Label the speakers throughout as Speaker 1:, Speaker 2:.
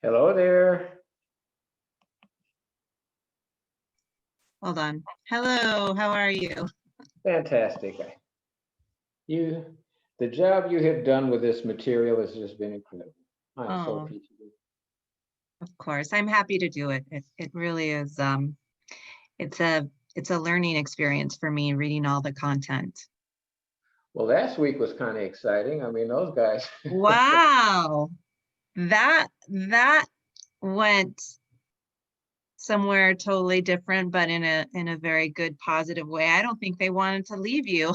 Speaker 1: Hello there.
Speaker 2: Hold on. Hello, how are you?
Speaker 1: Fantastic. The job you have done with this material has just been incredible. I am so
Speaker 2: Oh,
Speaker 1: appreciative.
Speaker 2: of course. I'm happy to do it. It really is it's a it's a learning experience for me reading all the content.
Speaker 1: Well, last week was kind of exciting. I mean, those guys.
Speaker 2: Wow. That went somewhere totally different, but in a very good positive way. I don't think they wanted to leave you.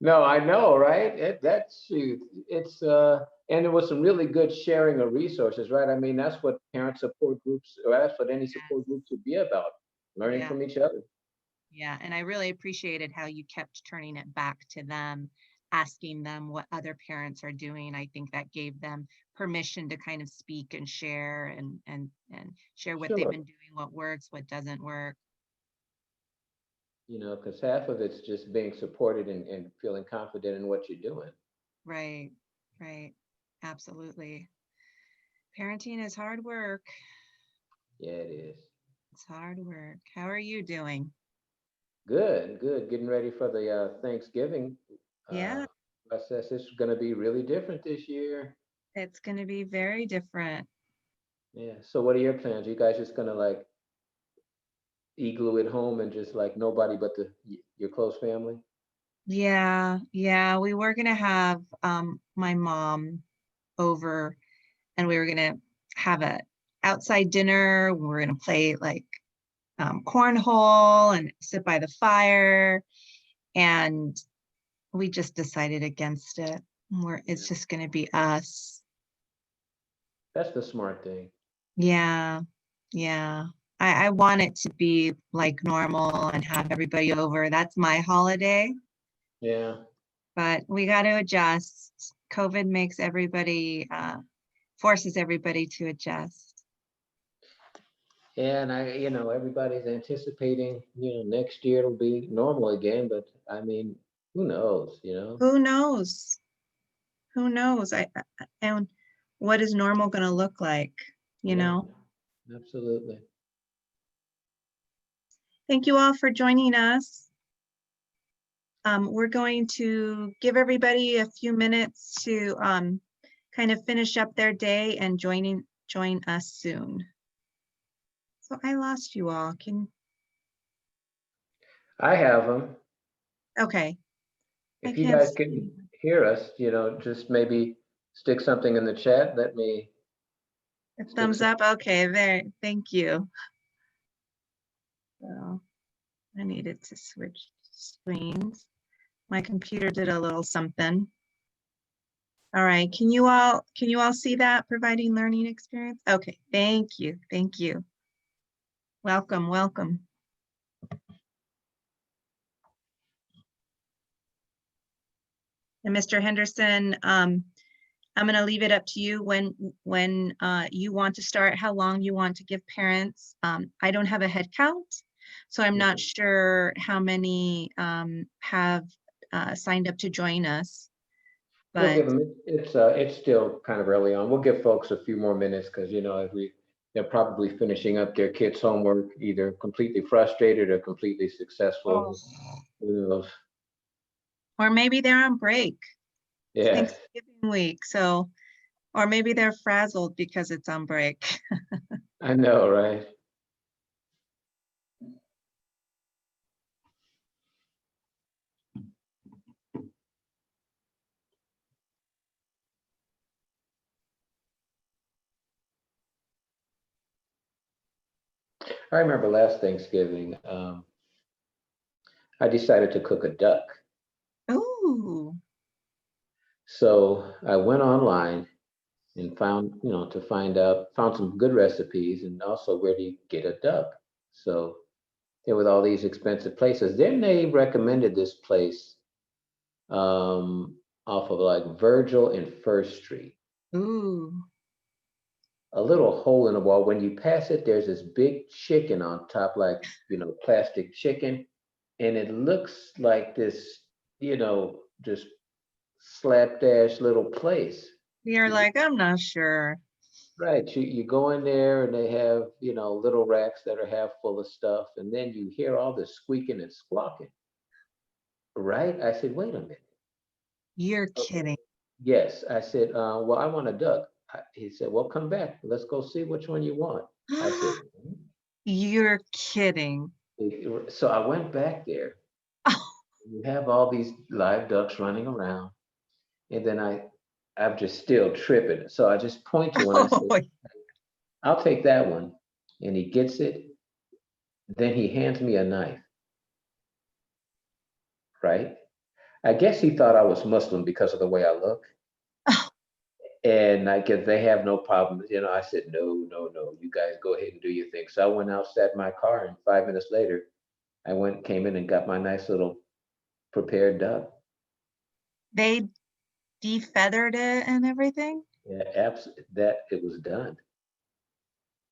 Speaker 1: No, I know, right? That's shoot. And there was some really good sharing of resources, right? I mean, that's what parent support groups, or that's what any support group should be about, learning
Speaker 2: Yeah.
Speaker 1: from each other.
Speaker 2: Yeah, and I really appreciated how you kept turning it back to them, asking them what other parents are doing. I think that gave them permission to kind of speak and share and share what they've
Speaker 1: Sure.
Speaker 2: been doing, what works, what doesn't work.
Speaker 1: Because half of it's just being supported and feeling confident in what you're doing.
Speaker 2: Right, right. Absolutely. Parenting is hard work.
Speaker 1: Yeah, it is.
Speaker 2: It's hard work. How are you doing?
Speaker 1: Good, good. Getting ready for the Thanksgiving uh,
Speaker 2: Yeah,
Speaker 1: process. It's going to be really different this year.
Speaker 2: it's going to be very different.
Speaker 1: Yeah. So, what are your plans? You guys just going to like igloo at home and just like nobody but your close family?
Speaker 2: Yeah, yeah, we were going to have my mom over and we were gonna have a outside dinner. We were gonna play like cornhole and sit by the fire. And we just decided against it. It's
Speaker 1: Yeah.
Speaker 2: just gonna be us.
Speaker 1: That's the smart thing.
Speaker 2: Yeah, yeah. I want it to be like normal and have everybody over. That's my holiday,
Speaker 1: Yeah.
Speaker 2: but we got to adjust. COVID makes forces everybody to adjust.
Speaker 1: And everybody's anticipating, next year it'll be normal again. But I mean, who knows?
Speaker 2: Who knows? Who knows? And what is normal going to look like, you
Speaker 1: Yeah,
Speaker 2: know?
Speaker 1: absolutely.
Speaker 2: Thank you all for joining us. We're going to give everybody a few minutes to kind of finish up their day and join us soon. So I lost you all.
Speaker 1: I have them.
Speaker 2: Okay. I
Speaker 1: If you
Speaker 2: can't
Speaker 1: guys
Speaker 2: see.
Speaker 1: can hear us, just maybe stick something in the chat. Let me
Speaker 2: A
Speaker 1: stick
Speaker 2: thumbs
Speaker 1: some.
Speaker 2: up. Okay, there. Thank you. So I needed to switch screens. My computer did a little something. All right, can you all see that providing learning experience? Okay, thank you, thank you. Welcome, welcome. And Mr. Henderson, I'm going to leave it up to you when you want to start, how long you want to give parents. I don't have a head count, so I'm not sure how many have signed up to join us.
Speaker 1: We'll
Speaker 2: But
Speaker 1: give them. It's still kind of early on. We'll give folks a few more minutes because they're probably finishing up their kids' homework, either completely frustrated or completely successful. Who knows?
Speaker 2: or maybe they're on break. It's
Speaker 1: Yes,
Speaker 2: Thanksgiving week, so or maybe they're frazzled because it's on break.
Speaker 1: I know, right? I remember last Thanksgiving, I decided to cook a duck.
Speaker 2: Ooh,
Speaker 1: So I went online and found some good recipes and also where do you get a duck. So there were all these expensive places. Then they recommended this place off of like Virgil and First Street.
Speaker 2: ooh.
Speaker 1: A little hole in the wall. When you pass it, there's this big chicken on top, like, plastic chicken. And it looks like this, just slapdash little place.
Speaker 2: You're like, I'm not sure.
Speaker 1: Right. You go in there and they have, little racks that are half full of stuff, and then you hear all this squeaking and squawking. Right? I said, wait a minute.
Speaker 2: You're
Speaker 1: Okay.
Speaker 2: kidding.
Speaker 1: Yes. I said, well, I want a duck. He said, well, come back. Let's go see which one you want. I said, "Hmm."
Speaker 2: You're kidding.
Speaker 1: So I went back there. You have all these live ducks running around, and then I'm just still tripping. So I just point to one. I said,
Speaker 2: Oh,
Speaker 1: I'll take that one. And he gets it. Then he hands me a knife, right? I guess he thought I was Muslim because of the way I look. And I guess they have no problem. I said, no, no, no, you guys go ahead and do your thing. So I went out, sat in my car, and 5 minutes later, came in and got my nice little prepared duck.
Speaker 2: they defeathered it and everything?
Speaker 1: Yeah, that it was done.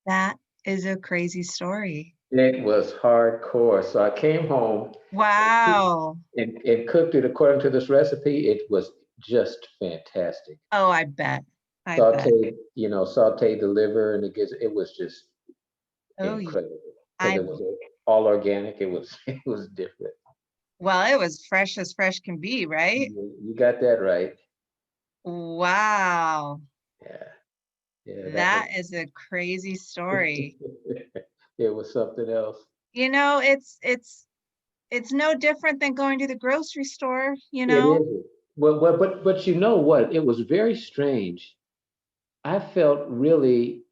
Speaker 2: That is a crazy story.
Speaker 1: It was hardcore. So I came home
Speaker 2: Wow.
Speaker 1: and cooked it according to this recipe. It was just fantastic.
Speaker 2: Oh, I bet. I bet.
Speaker 1: Sauteed the liver, and it was just
Speaker 2: Oh,
Speaker 1: incredible because
Speaker 2: I,
Speaker 1: it was all organic. It was it was different.
Speaker 2: well, it was fresh as fresh can be, right?
Speaker 1: You got that right.
Speaker 2: Wow.
Speaker 1: Yeah, yeah, that was
Speaker 2: That is a crazy story.
Speaker 1: it was something else.
Speaker 2: You know, it's no different than going to the grocery store, you
Speaker 1: It
Speaker 2: know?
Speaker 1: is. But you know what? It was very strange. I felt really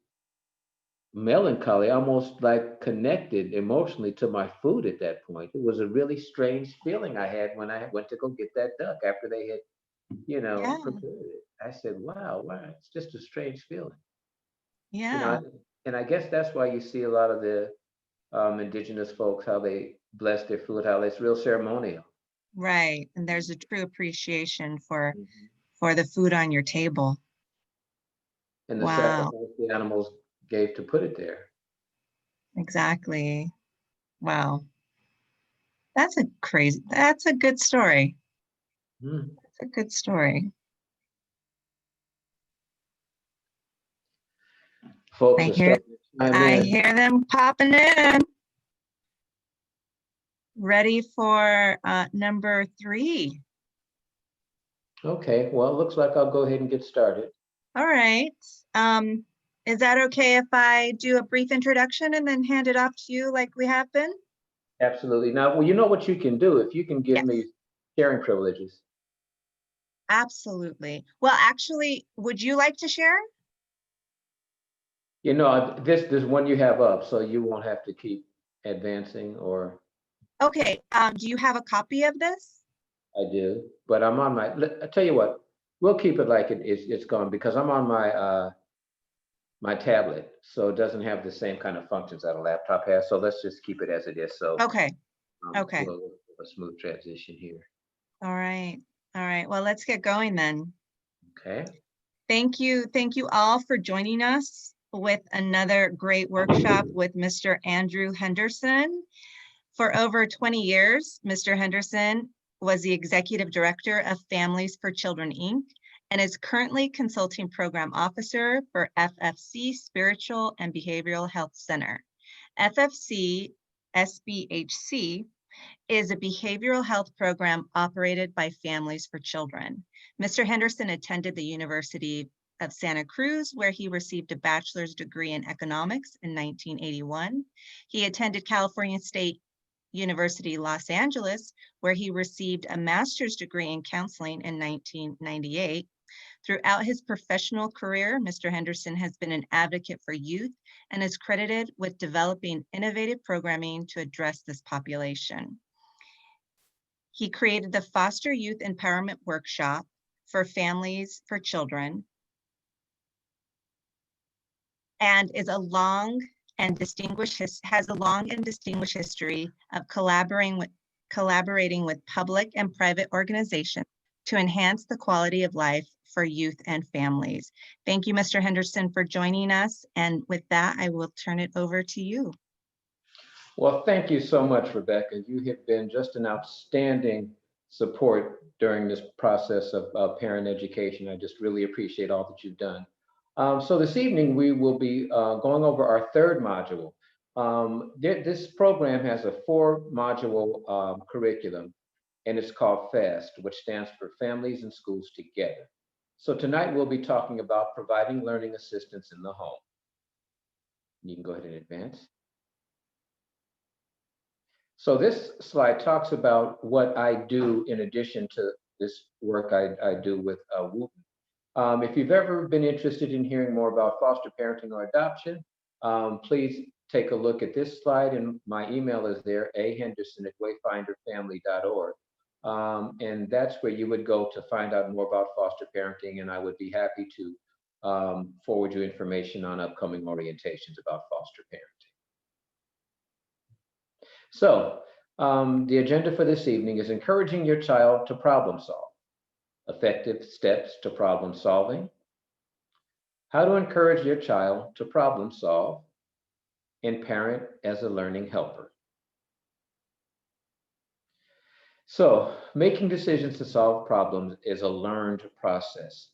Speaker 1: melancholy, almost like connected emotionally to my food at that point. It was a really strange feeling I had when I went to go get that duck after they had,
Speaker 2: Yeah,
Speaker 1: prepared it. I said, wow, wow, it's just a strange feeling. You know,
Speaker 2: yeah,
Speaker 1: and I guess that's why you see a lot of the indigenous folks, how they bless their food, how it's real ceremonial.
Speaker 2: right. And there's a true appreciation
Speaker 1: Mhm.
Speaker 2: for the food on your table.
Speaker 1: And the
Speaker 2: Wow,
Speaker 1: sacrifice the animals gave to put it there.
Speaker 2: exactly. Wow. That's a good story.
Speaker 1: Mm.
Speaker 2: It's a good story.
Speaker 1: Folks
Speaker 2: I
Speaker 1: are
Speaker 2: hear
Speaker 1: starting to chime
Speaker 2: I
Speaker 1: in.
Speaker 2: hear them popping in. Ready for number 3.
Speaker 1: Okay, well, it looks like I'll go ahead and get started.
Speaker 2: All right. Um, is that okay if I do a brief introduction and then hand it off to you like we have been?
Speaker 1: Absolutely. Now, well, you know what you can do if you can give
Speaker 2: Yes,
Speaker 1: me sharing privileges.
Speaker 2: absolutely. Well, actually, would you like to share?
Speaker 1: This one you have up, so you won't have to keep advancing, or
Speaker 2: Okay. Do you have a copy of this?
Speaker 1: I do, but I'm on I tell you what, we'll keep it like it's gone because I'm on my tablet, so it doesn't have the same kind of functions that a laptop has. So let's just keep it as it is. So
Speaker 2: Okay. Okay.
Speaker 1: we'll have a smooth transition here.
Speaker 2: All right. All right. Well, let's get going then.
Speaker 1: Okay.
Speaker 2: Thank you. Thank you all for joining us with another great workshop with Mr. Andrew Henderson. For over 20 years, Mr. Henderson was the Executive Director of Families for Children, Inc., and is currently Consulting Program Officer for FFC Spiritual and Behavioral Health Center. FFC SBHC is a behavioral health program operated by Families for Children. Mr. Henderson attended the University of Santa Cruz, where he received a bachelor's degree in economics in 1981. He attended California State University, Los Angeles, where he received a master's degree in counseling in 1998. Throughout his professional career, Mr. Henderson has been an advocate for youth and is credited with developing innovative programming to address this population. He created the Foster Youth Empowerment Workshop for Families for Children and has a long and distinguished history of collaborating with public and private organizations to enhance the quality of life for youth and families. Thank you, Mr. Henderson, for joining us. And with that, I will turn it over to you.
Speaker 1: Well, thank you so much, Rebecca. You have been just an outstanding support during this process of parent education. I just really appreciate all that you've done. So this evening we will be going over our third module. This program has a four-module curriculum, and it's called FAST, which stands for Families and Schools Together. So tonight we'll be talking about providing learning assistance in the home. You can go ahead and advance. So this slide talks about what I do in addition to this work I do with Wooten. If you've ever been interested in hearing more about foster parenting or adoption, please take a look at this slide, and my email is there, ahenderson@wayfinderfamily.org. And that's where you would go to find out more about foster parenting, and I would be happy to forward you information on upcoming orientations about foster parenting. So the agenda for this evening is encouraging your child to problem solve, effective steps to problem solving, how to encourage your child to problem solve, and parent as a learning helper. So making decisions to solve problems is a learned process.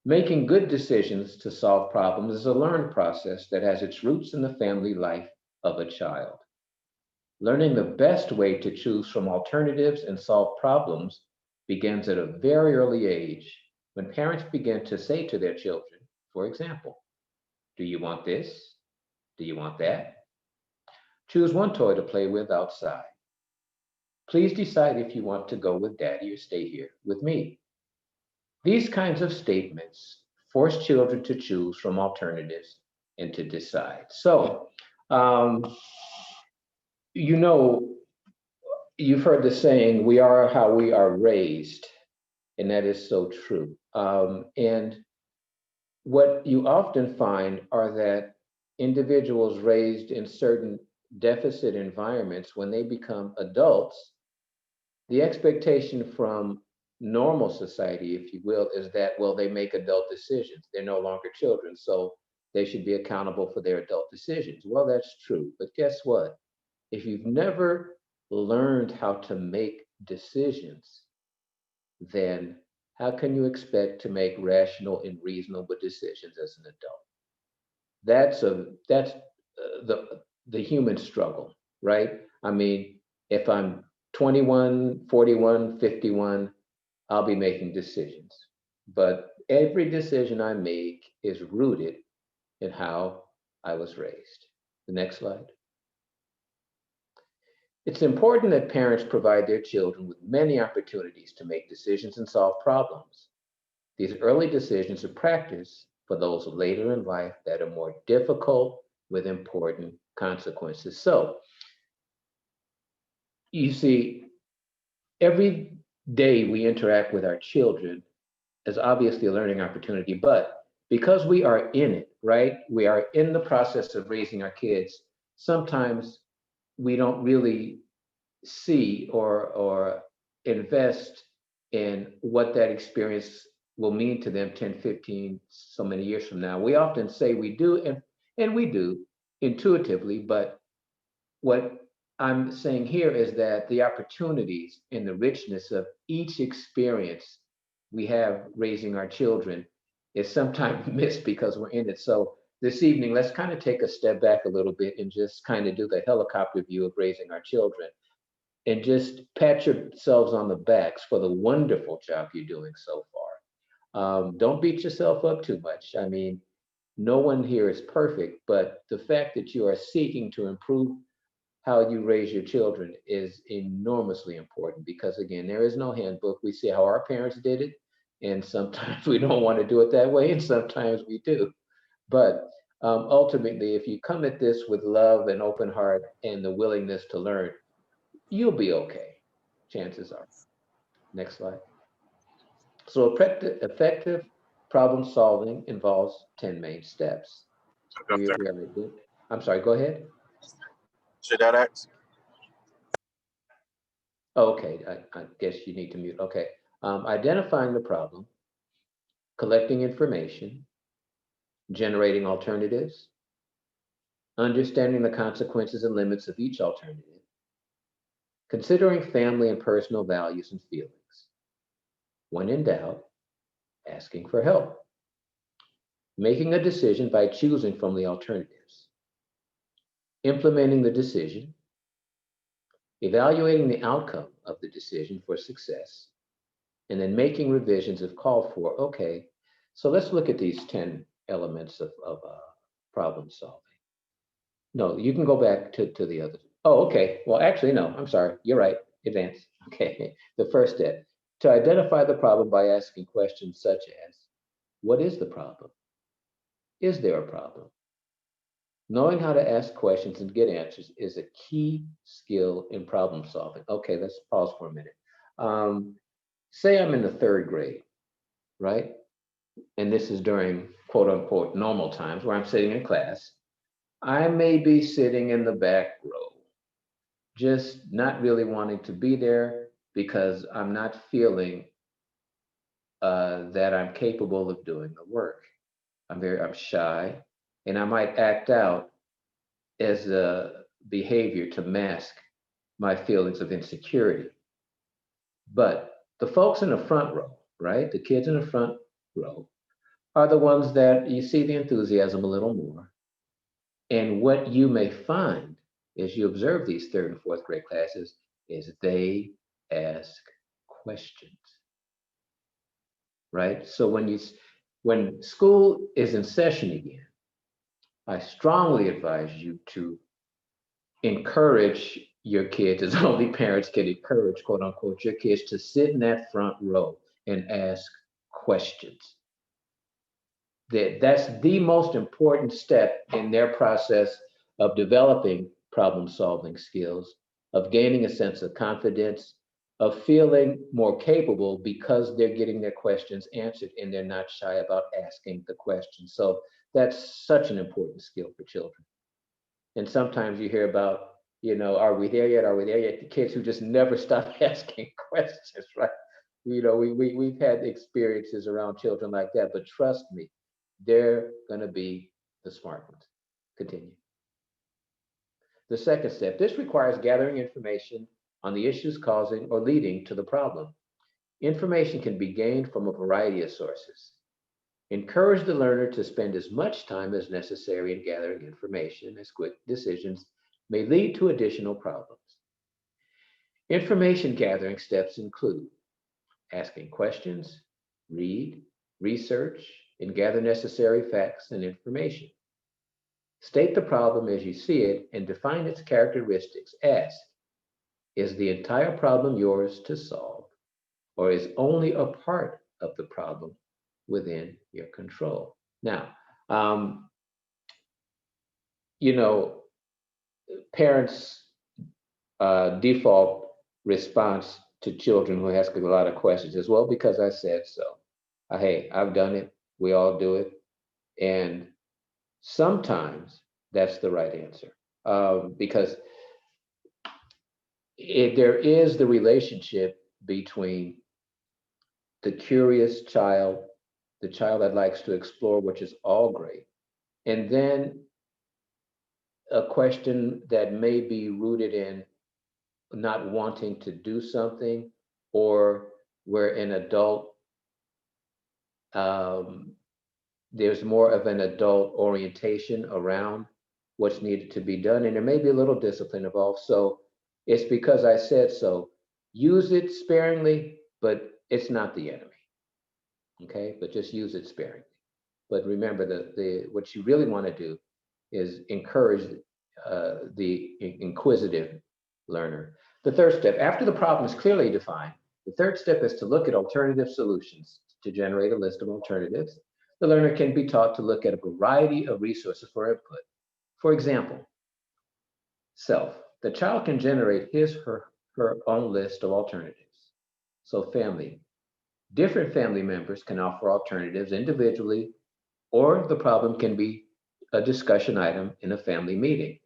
Speaker 1: Making good decisions to solve problems is a learned process that has its roots in the family life of a child. Learning the best way to choose from alternatives and solve problems begins at a very early age when parents begin to say to their children, for example, do you want this? Do you want that? Choose one toy to play with outside. Please decide if you want to go with daddy or stay here with me. These kinds of statements force children to choose from alternatives and to decide. So, you know, you've heard the saying, we are how we are raised, and that is so true. And what you often find are that individuals raised in certain deficit environments, when they become adults, the expectation from normal society, if you will, is that, well, they make adult decisions. They're no longer children, so they should be accountable for their adult decisions. Well, that's true. But guess what? If you've never learned how to make decisions, then how can you expect to make rational and reasonable decisions as an adult? That's the human struggle, right? I mean, if I'm 21, 41, 51, I'll be making decisions. But every decision I make is rooted in how I was raised. The next slide. It's important that parents provide their children with many opportunities to make decisions and solve problems. These early decisions are practice for those later in life that are more difficult with important consequences. So, you see, every day we interact with our children is obviously a learning opportunity, but because we are in it, right? We are in the process of raising our kids. Sometimes we don't really see or invest in what that experience will mean to them 10, 15, so many years from now. We often say we do, and we do intuitively, but what I'm saying here is that the opportunities and the richness of each experience we have raising our children is sometimes missed because we're in it. So this evening, let's kind of take a step back a little bit and just kind of do the helicopter view of raising our children and just pat yourselves on the backs for the wonderful job you're doing so far. Don't beat yourself up too much. I mean, no one here is perfect, but the fact that you are seeking to improve how you raise your children is enormously important because, again, there is no handbook. We see how our parents did it, and sometimes we don't want to do it that way, and sometimes we do. But ultimately, if you come at this with love and open heart and the willingness to learn, you'll be okay. Chances are. Next slide. So effective problem solving involves 10 main steps. I'm sorry, go ahead.
Speaker 3: Should that ask?
Speaker 1: Oh, okay, I guess you need to mute. Okay. Identifying the problem, collecting information, generating alternatives, understanding the consequences and limits of each alternative, considering family and personal values and feelings. When in doubt, asking for help. making a decision by choosing from the alternatives, implementing the decision, evaluating the outcome of the decision for success, and then making revisions if called for. Okay, so let's look at these 10 elements of problem solving. No, you can go back to the others. Oh, okay. Well, actually, no, I'm sorry. You're right. Advance. Okay. The first step, to identify the problem by asking questions such as, what is the problem? Is there a problem? Knowing how to ask questions and get answers is a key skill in problem solving. Okay, let's pause for a minute. Say I'm in the third grade, right? And this is during quote unquote normal times where I'm sitting in class. I may be sitting in the back row, just not really wanting to be there because I'm not feeling that I'm capable of doing the work. I'm shy, and I might act out as a behavior to mask my feelings of insecurity. But the folks in the front row, right? The kids in the front row are the ones that you see the enthusiasm a little more. And what you may find as you observe these third and fourth grade classes is they ask questions, right? So when school is in session again, I strongly advise you to encourage your kids, as only parents can encourage, quote unquote, your kids to sit in that front row and ask questions. That's the most important step in their process of developing problem solving skills, of gaining a sense of confidence, of feeling more capable because they're getting their questions answered and they're not shy about asking the question. So that's such an important skill for children. And sometimes you hear about, are we there yet? Are we there yet? The kids who just never stop asking questions, right? We've had experiences around children like that, but trust me, they're going to be the smart ones. Continue. The second step, this requires gathering information on the issues causing or leading to the problem. Information can be gained from a variety of sources. Encourage the learner to spend as much time as necessary in gathering information, as quick decisions may lead to additional problems. Information gathering steps include asking questions, read, research, and gather necessary facts and information. State the problem as you see it and define its characteristics. Ask, is the entire problem yours to solve, or is only a part of the problem within your control? Now, you know, parents' default response to children who ask a lot of questions is, well, because I said so. Hey, I've done it. We all do it. And sometimes that's the right answer, because there is the relationship between the curious child, the child that likes to explore, which is all great, and then a question that may be rooted in not wanting to do something, or where an adult, there's more of an adult orientation around what's needed to be done, and there may be a little discipline involved. So it's because I said so. Use it sparingly, but it's not the enemy. Okay, but just use it sparingly. But remember, what you really want to do is encourage the inquisitive learner. The third step, after the problem is clearly defined, the third step is to look at alternative solutions. To generate a list of alternatives, the learner can be taught to look at a variety of resources for input. For example, self. The child can generate his or her own list of alternatives. So family. Different family members can offer alternatives individually, or the problem can be a discussion item in a family meeting.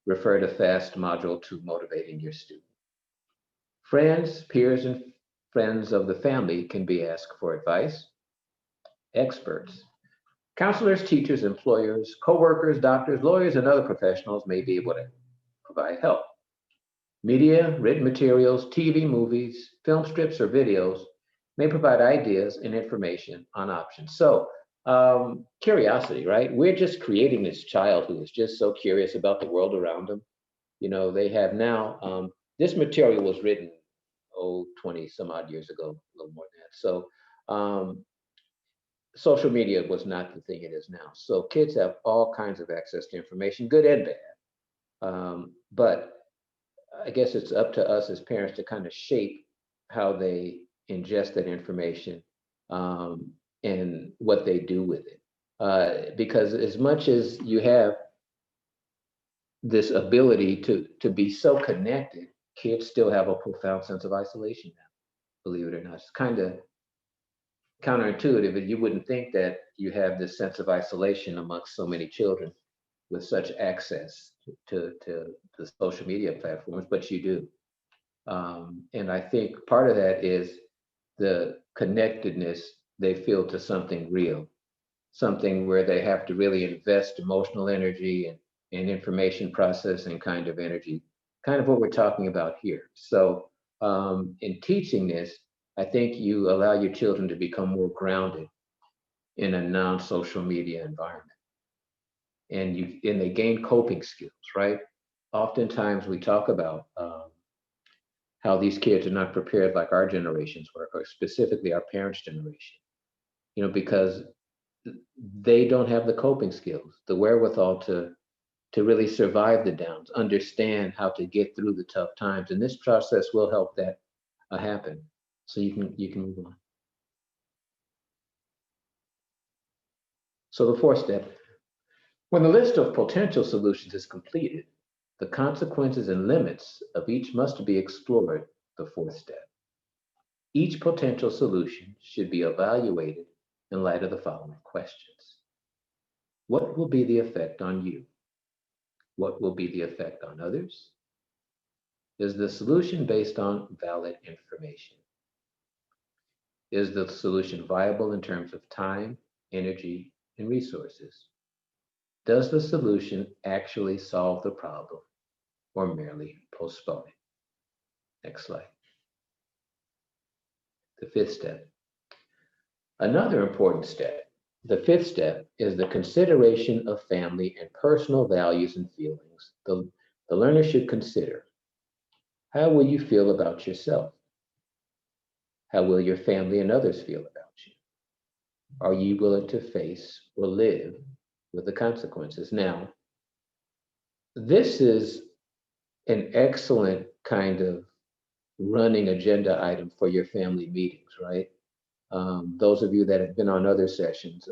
Speaker 1: Refer to FAST Module 2, Motivating Your Student. Friends, peers, and friends of the family can be asked for advice. Experts. Counselors, teachers, employers, co-workers, doctors, lawyers, and other professionals may be able to provide help. Media, written materials, TV, movies, film strips, or videos may provide ideas and information on options. So Curiosity, right? We're just creating this child who is just so curious about the world around them. They have now, this material was written, 20 some odd years ago, a little more than that. So um, social media was not the thing it is now. So kids have all kinds of access to information, good and bad. But I guess it's up to us as parents to kind of shape how they ingest that information, um, and what they do with it. Because as much as you have this ability to be so connected, kids still have a profound sense of isolation now, believe it or not. It's kind of counterintuitive, and you wouldn't think that you have this sense of isolation amongst so many children with such access to the social media platforms, but you do. And I think part of that is the connectedness they feel to something real, something where they have to really invest emotional energy and information processing kind of energy, kind of what we're talking about here. So in teaching this, I think you allow your children to become more grounded in a non-social media environment. And they gain coping skills, right? Oftentimes we talk about how these kids are not prepared like our generations were, or specifically our parents' generation, because they don't have the coping skills, the wherewithal to really survive the downs, understand how to get through the tough times. And this process will help that happen. So you can move on. So the fourth step, when the list of potential solutions is completed, the consequences and limits of each must be explored, the fourth step. Each potential solution should be evaluated in light of the following questions. What will be the effect on you? What will be the effect on others? Is the solution based on valid information? Is the solution viable in terms of time, energy, and resources? Does the solution actually solve the problem or merely postpone it? Next slide. The fifth step. Another important step, the fifth step, is the consideration of family and personal values and feelings. The learner should consider, how will you feel about yourself? How will your family and others feel about you? Are you willing to face or live with the consequences? Now, this is an excellent kind of running agenda item for your family meetings, right? Those of you that have been on other sessions,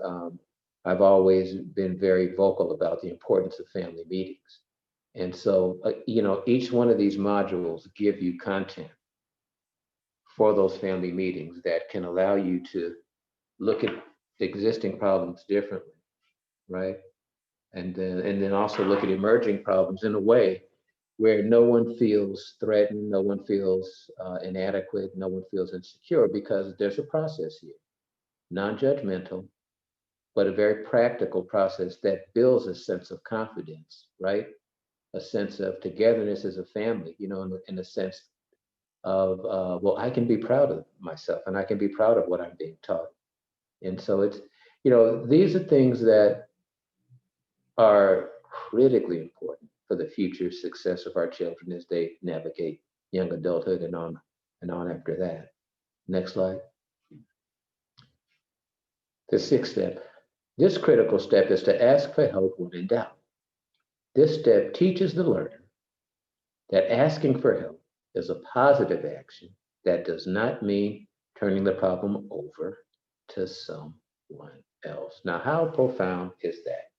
Speaker 1: I've always been very vocal about the importance of family meetings. And so, each one of these modules give you content for those family meetings that can allow you to look at existing problems differently, right? And then also look at emerging problems in a way where no one feels threatened, no one feels inadequate, no one feels insecure, because there's a process here, non-judgmental, but a very practical process that builds a sense of confidence, right? A sense of togetherness as a family, in a sense of, well, I can be proud of myself and I can be proud of what I'm being taught. And so these are things that are critically important for the future success of our children as they navigate young adulthood and on after that. Next slide. The sixth step. This critical step is to ask for help when in doubt. This step teaches the learner that asking for help is a positive action that does not mean turning the problem over to someone else. Now, how profound is that?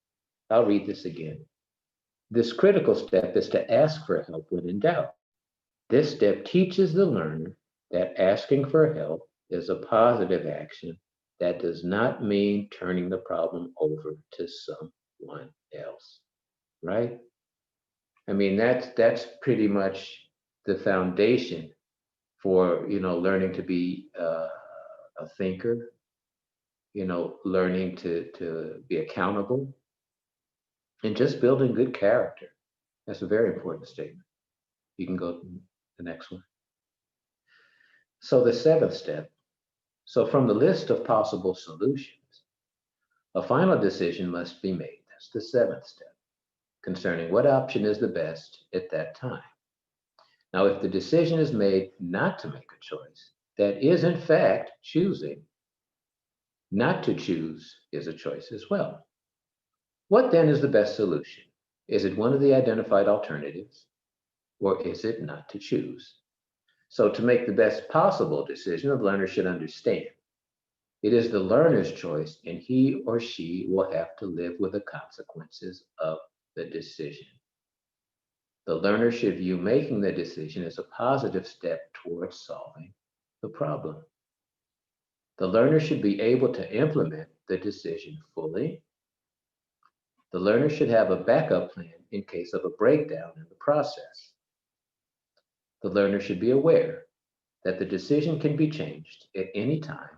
Speaker 1: I'll read this again. This critical step is to ask for help when in doubt. This step teaches the learner that asking for help is a positive action that does not mean turning the problem over to someone else, right? I mean, that's pretty much the foundation for, learning to be a thinker, learning to be accountable, and just building good character. That's a very important statement. You can go to the next one. So the seventh step. So from the list of possible solutions, A final decision must be made. That's the seventh step, concerning what option is the best at that time. Now, if the decision is made not to make a choice, that is in fact choosing. Not to choose is a choice as well. What then is the best solution? Is it one of the identified alternatives, or is it not to choose? So to make the best possible decision, the learner should understand it is the learner's choice, and he or she will have to live with the consequences of the decision. The learner should view making the decision as a positive step towards solving the problem. The learner should be able to implement the decision fully. The learner should have a backup plan in case of a breakdown in the process. The learner should be aware that the decision can be changed at any time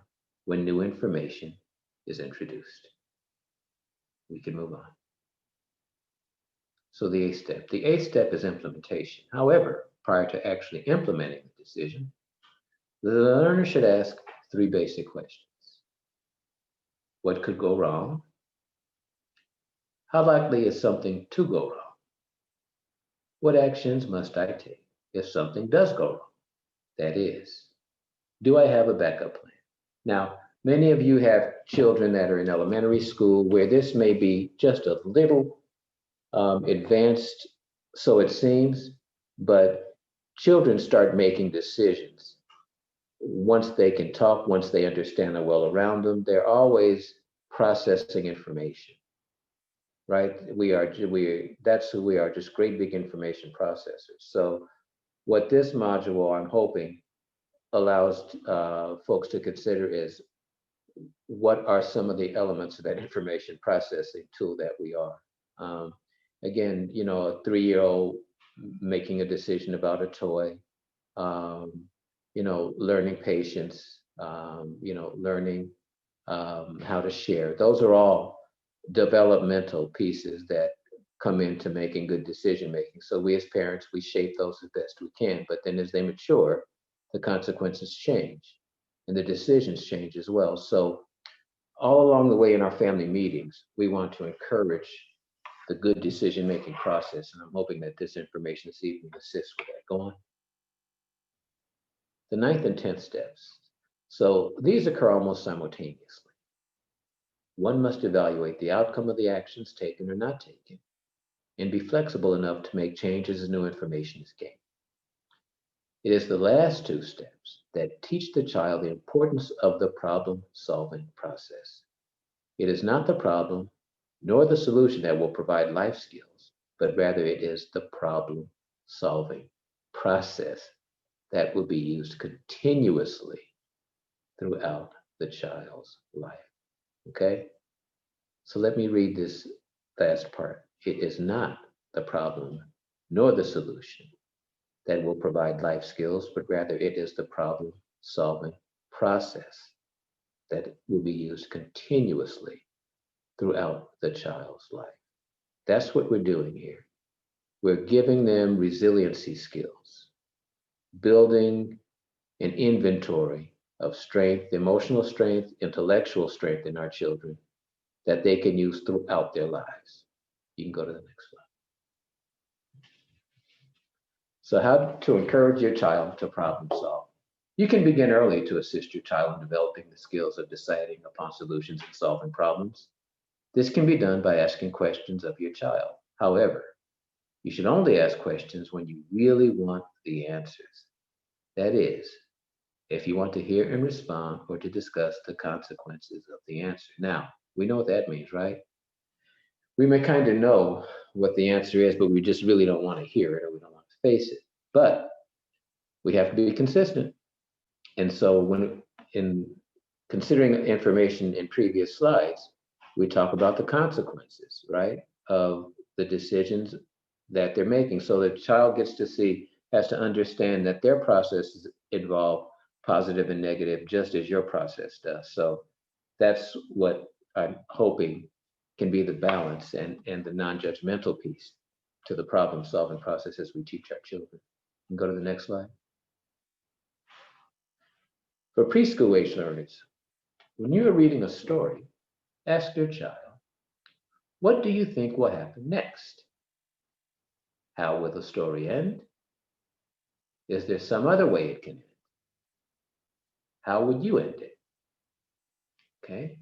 Speaker 1: when new information is introduced. We can move on. So the eighth step. The eighth step is implementation. However, prior to actually implementing the decision, the learner should ask three basic questions. What could go wrong? How likely is something to go wrong? What actions must I take if something does go wrong? That is, do I have a backup plan? Now, many of you have children that are in elementary school where this may be just a little advanced, so it seems, but children start making decisions once they can talk, once they understand the world around them. They're always processing information, right? That's who we are, just great big information processors. So what this module, I'm hoping, allows folks to consider is what are some of the elements of that information processing tool that we are. Again, a 3-year-old making a decision about a toy, learning patience, learning how to share. Those are all developmental pieces that come into making good decision making. So we as parents, we shape those as best we can, but then as they mature, the consequences change and the decisions change as well. So all along the way in our family meetings, we want to encourage the good decision-making process, and I'm hoping that this information this evening assists with that. Go on. The ninth and 10th steps. So these occur almost simultaneously. One must evaluate the outcome of the actions taken or not taken, and be flexible enough to make changes as new information is gained. It is the last two steps that teach the child the importance of the problem-solving process. It is not the problem nor the solution that will provide life skills, but rather it is the problem-solving process that will be used continuously throughout the child's life. Okay? So let me read this last part. It is not the problem nor the solution that will provide life skills, but rather it is the problem-solving process that will be used continuously throughout the child's life. That's what we're doing here. We're giving them resiliency skills, building an inventory of strength, emotional strength, intellectual strength in our children that they can use throughout their lives. You can go to the next slide. So how to encourage your child to problem solve. You can begin early to assist your child in developing the skills of deciding upon solutions and solving problems. This can be done by asking questions of your child. However, you should only ask questions when you really want the answers. That is, if you want to hear and respond or to discuss the consequences of the answer. Now, we know what that means, right? We may kind of know what the answer is, but we just really don't want to hear it or we don't want to face it. But we have to be consistent. And so when in considering information in previous slides, we talk about the consequences, right, of the decisions that they're making. So the child has to understand that their processes involve positive and negative, just as your process does. So that's what I'm hoping can be the balance and the non-judgmental piece to the problem-solving process as we teach our children. And go to the next slide. For preschool age learners, when you are reading a story, Ask your child, what do you think will happen next? How will the story end? Is there some other way it can end? How would you end it? Okay,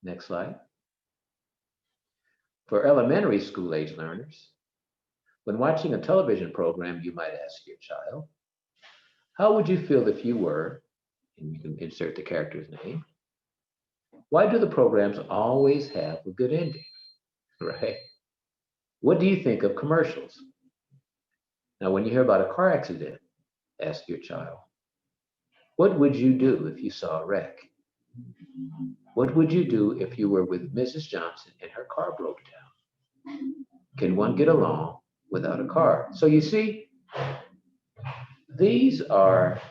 Speaker 1: next slide. For elementary school age learners, when watching a television program, you might ask your child, how would you feel if you were, and you can insert the character's name. Why do the programs always have a good ending, right? What do you think of commercials? Now, when you hear about a car accident, ask your child, what would you do if you saw a wreck? What would you do if you were with Mrs. Johnson and her car broke down? Can one get along without a car? So you see, these are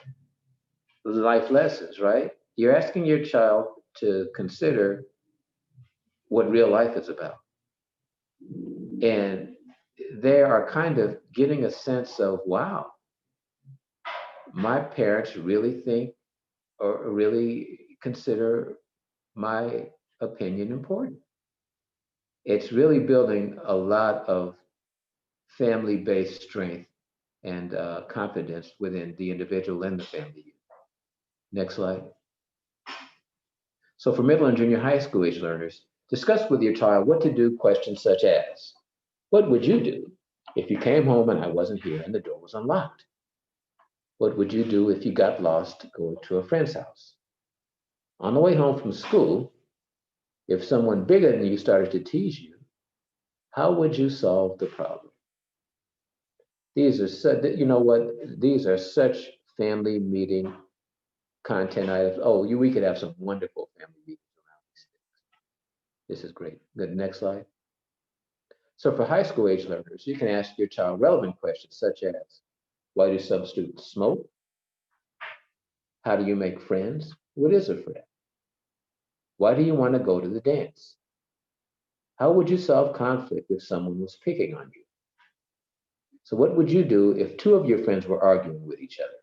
Speaker 1: life lessons, right? You're asking your child to consider what real life is about. And they are kind of getting a sense of, wow, my parents really think or really consider my opinion important. It's really building a lot of family-based strength and confidence within the individual and the family. Next slide. So for middle and junior high school age learners, discuss with your child what to do questions such as, what would you do if you came home and I wasn't here and the door was unlocked? What would you do if you got lost going to a friend's house? On the way home from school, if someone bigger than you started to tease you, how would you solve the problem? These are such, you know what? These are such family meeting content items. Oh, we could have some wonderful family meetings around these things. This is great. Good. Next slide. So for high school age learners, you can ask your child relevant questions such as, why do some students smoke? How do you make friends? What is a friend? Why do you want to go to the dance? How would you solve conflict if someone was picking on you? So what would you do if two of your friends were arguing with each other?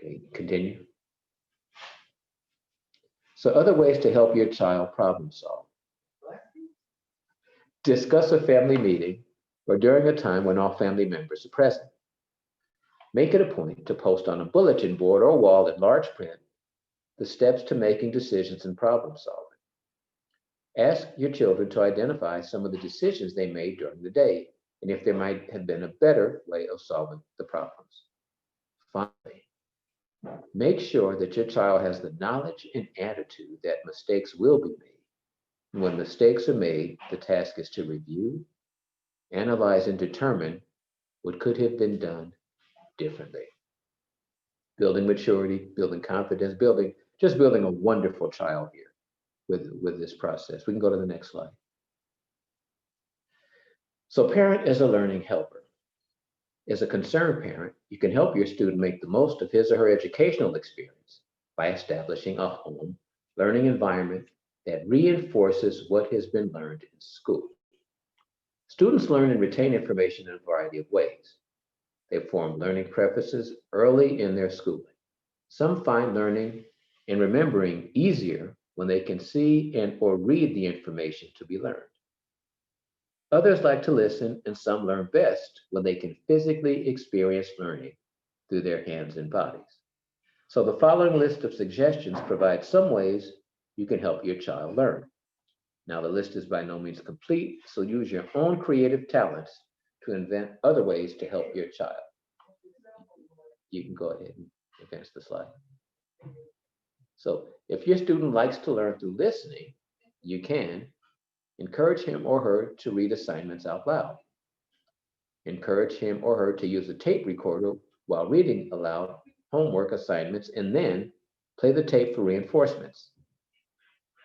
Speaker 1: Okay, continue. So other ways to help your child problem solve. Discuss a family meeting or during a time when all family members are present. Make it a point to post on a bulletin board or wall in large print the steps to making decisions and problem solving. Ask your children to identify some of the decisions they made during the day and if there might have been a better way of solving the problems. Finally, make sure that your child has the knowledge and attitude that mistakes will be made. And when mistakes are made, the task is to review, analyze, and determine what could have been done differently. Building maturity, building confidence, just building a wonderful child here with this process. We can go to the next slide. So parent is a learning helper. As a concerned parent, you can help your student make the most of his or her educational experience by establishing a home learning environment that reinforces what has been learned in school. Students learn and retain information in a variety of ways. They form learning preferences early in their schooling. Some find learning and remembering easier when they can see and or read the information to be learned. Others like to listen, and some learn best when they can physically experience learning through their hands and bodies. So the following list of suggestions provides some ways you can help your child learn. Now the list is by no means complete, so use your own creative talents to invent other ways to help your child. You can go ahead and advance the slide. So if your student likes to learn through listening, you can encourage him or her to read assignments out loud. Encourage him or her to use a tape recorder while reading aloud homework assignments and then play the tape for reinforcements.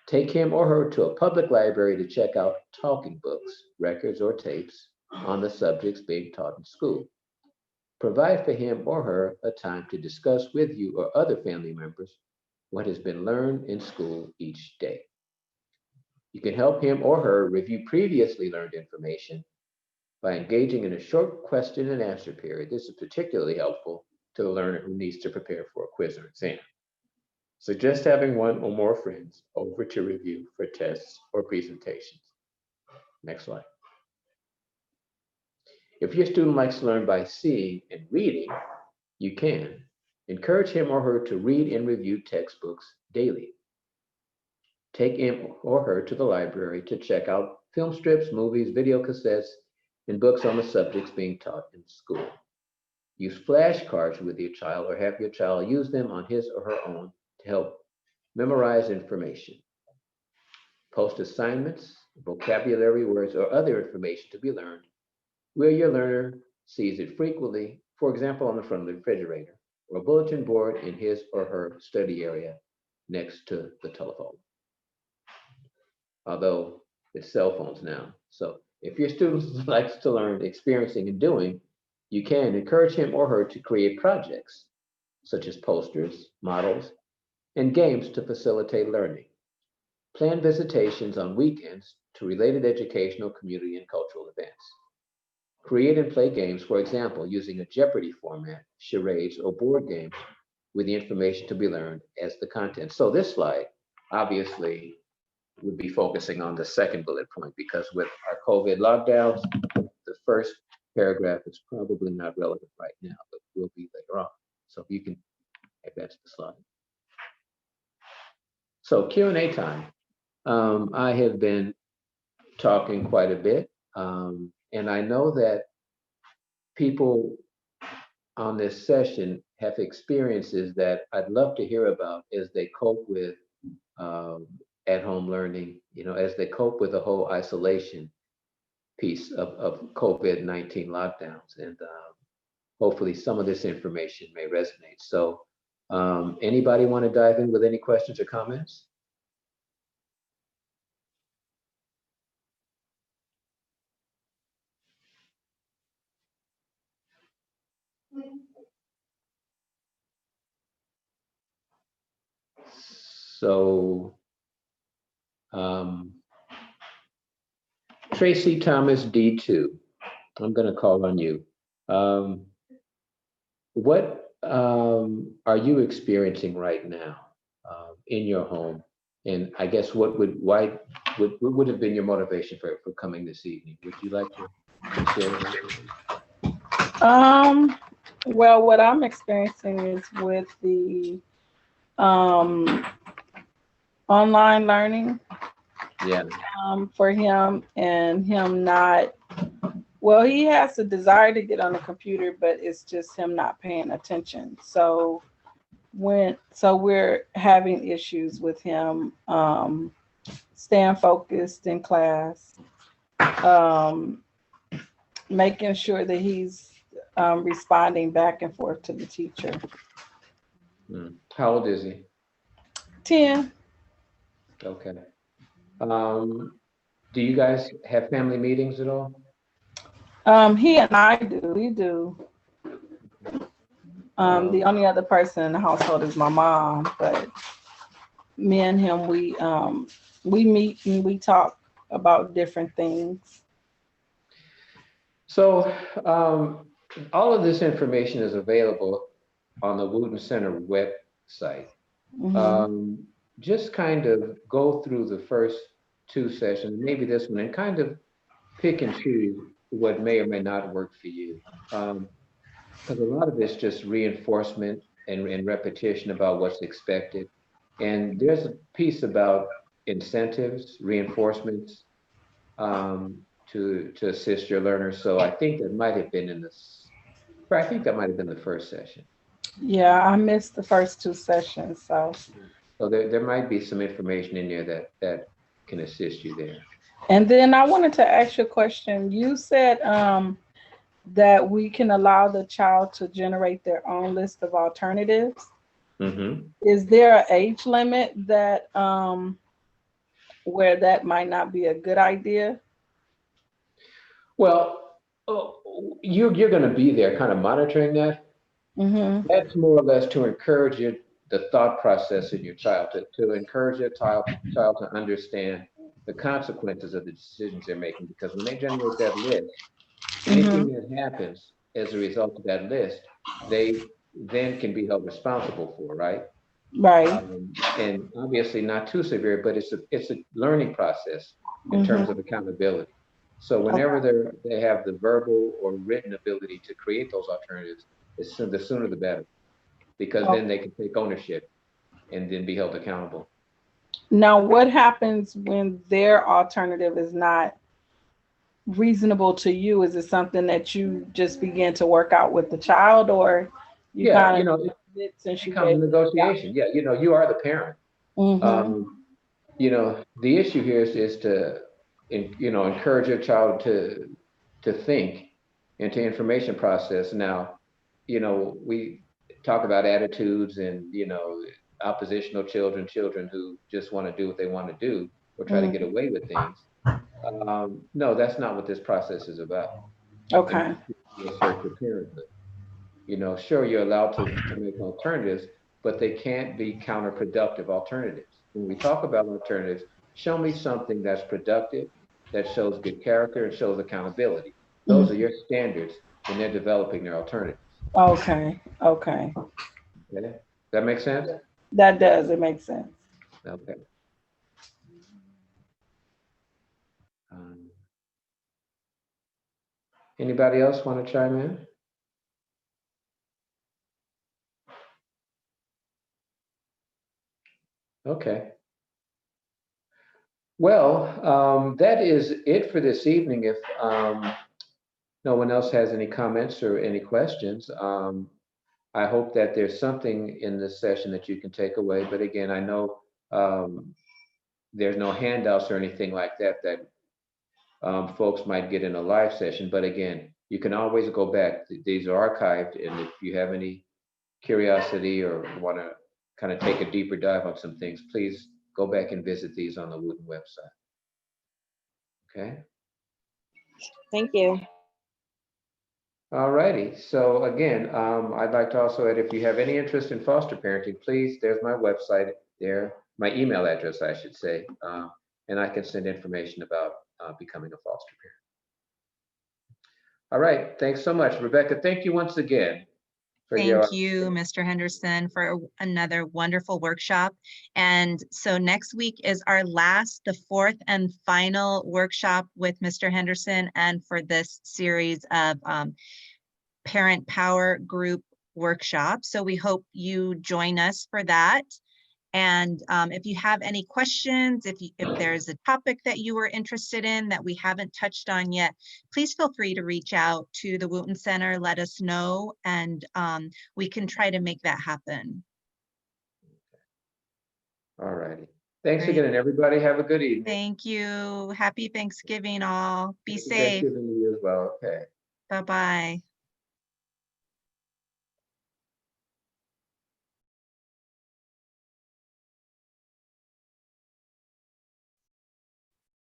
Speaker 1: Take him or her to a public library to check out talking books, records, or tapes on the subjects being taught in school. Provide for him or her a time to discuss with you or other family members what has been learned in school each day. You can help him or her review previously learned information by engaging in a short question and answer period. This is particularly helpful to the learner who needs to prepare for a quiz or exam. Suggest having one or more friends over to review for tests or presentations. Next slide. If your student likes to learn by seeing and reading, you can encourage him or her to read and review textbooks daily. Take him or her to the library to check out film strips, movies, video cassettes, and books on the subjects being taught in school. Use flashcards with your child or have your child use them on his or her own to help memorize information. Post assignments, vocabulary words, or other information to be learned where your learner sees it frequently, for example, on the front of the refrigerator or a bulletin board in his or her study area next to the telephone. Although it's cell phones now. So if your student likes to learn experiencing and doing, you can encourage him or her to create projects such as posters, models, and games to facilitate learning. Plan visitations on weekends to related educational, community, and cultural events. Create and play games, for example, using a Jeopardy format, charades, or board games with the information to be learned as the content. So this slide obviously would be focusing on the second bullet point because with our COVID lockdowns, the first paragraph is probably not relevant right now, but will be later on. So if you can advance the slide. So Q&A time. I have been talking quite a bit, and I know that people on this session have experiences that I'd love to hear about as they cope with at-home learning, as they cope with the whole isolation piece of COVID-19 lockdowns. And hopefully some of this information may resonate. So anybody want to dive in with any questions or comments? So Tracy Thomas D2, I'm going to call on you. What are you experiencing right now in your home? And I guess what would have been your motivation for coming this evening? Would you like to share that?
Speaker 4: Well, what I'm experiencing is with the online learning
Speaker 1: Yeah.
Speaker 4: for him and him not, well, he has a desire to get on the computer, but it's just him not paying attention. So we're having issues with him staying focused in class, making sure that he's responding back and forth to the teacher.
Speaker 1: How old is he?
Speaker 4: 10.
Speaker 1: Okay. Do you guys have family meetings at all?
Speaker 4: He and I do. We do. The only other person in the household is my mom, but me and him, we meet and we talk about different things.
Speaker 1: So all of this information is available on the Wooten Center website.
Speaker 4: Mm-hmm.
Speaker 1: Just kind of go through the first two sessions, maybe this one, and kind of pick and choose what may or may not work for you. Because a lot of it's just reinforcement and repetition about what's expected. And there's a piece about incentives, reinforcements to assist your learners. So I think that might have been the first session.
Speaker 4: Yeah, I missed the first two sessions. So
Speaker 1: there might be some information in there that can assist you there.
Speaker 4: And then I wanted to ask you a question. You said that we can allow the child to generate their own list of alternatives.
Speaker 1: Mm-hmm.
Speaker 4: Is there an age limit that where that might not be a good idea?
Speaker 1: Well, you're going to be there kind of monitoring that.
Speaker 4: Mm-hmm.
Speaker 1: That's more or less to encourage the thought process in your child, to encourage your child to understand the consequences of the decisions they're making. Because when they generate that list, anything that happens as a result of that list, they then can be held responsible for, right?
Speaker 4: Right.
Speaker 1: And obviously not too severe, but it's a learning process in terms
Speaker 4: Mhm.
Speaker 1: of accountability. So
Speaker 4: Okay.
Speaker 1: whenever they have the verbal or written ability to create those alternatives, the sooner the better, because then they can take ownership and then be held accountable.
Speaker 4: Now, what happens when their alternative is not reasonable to you? Is it something that you just begin to work out with the child, or you
Speaker 1: Yeah,
Speaker 4: kind
Speaker 1: you
Speaker 4: of
Speaker 1: know,
Speaker 4: since you
Speaker 1: becomes a
Speaker 4: gave
Speaker 1: negotiation. Yeah, you know, you are the parent.
Speaker 4: Mm-hmm.
Speaker 1: You know, the issue here is to, you know, encourage your child to think and to information process. Now, you know, we talk about attitudes and, you know, oppositional children, children who just want to do what they want to do or try to get away with things. No, that's not what this process is about. And
Speaker 4: Okay.
Speaker 1: you assert your parenthood. You know, sure, you're allowed to make alternatives, but they can't be counterproductive alternatives. When we talk about alternatives, show me something that's productive, that shows good character and shows accountability. Those are
Speaker 4: Mhm.
Speaker 1: your standards when they're developing their alternatives.
Speaker 4: Okay. Okay.
Speaker 1: Okay? That make sense?
Speaker 4: That does. It makes sense.
Speaker 1: Okay. Um, Anybody else want to chime in? Okay. Well, that is it for this evening. If no one else has any comments or any questions, I hope that there's something in this session that you can take away. But again, I know there's no handouts or anything like that that folks might get in a live session. But again, you can always go back. These are archived, and if you have any curiosity or want to kind of take a deeper dive on some things, please go back and visit these on the Wooten website. Okay.
Speaker 5: Thank you.
Speaker 1: All righty. So again, I'd like to also add, if you have any interest in foster parenting, please, there's my website there, my email address, I should say, and I can send information about becoming a foster parent. All right. Thanks so much, Rebecca. Thank you once again for your.
Speaker 2: Thank you, Mr. Henderson, for another wonderful workshop. And so next week is our the fourth and final workshop with Mr. Henderson, and for this series of Parent Power Group workshops. So we hope you join us for that. And if you have any questions, if there's a topic that you were interested in that we haven't touched on yet, please feel free to reach out to the Wooten Center, let us know, and we can try to make that happen.
Speaker 1: All righty. Thanks
Speaker 2: Great.
Speaker 1: again, and everybody have a good evening.
Speaker 2: Thank you. Happy Thanksgiving all. Be
Speaker 1: Happy
Speaker 2: safe.
Speaker 1: Thanksgiving to you as well. Okay.
Speaker 2: Bye-bye.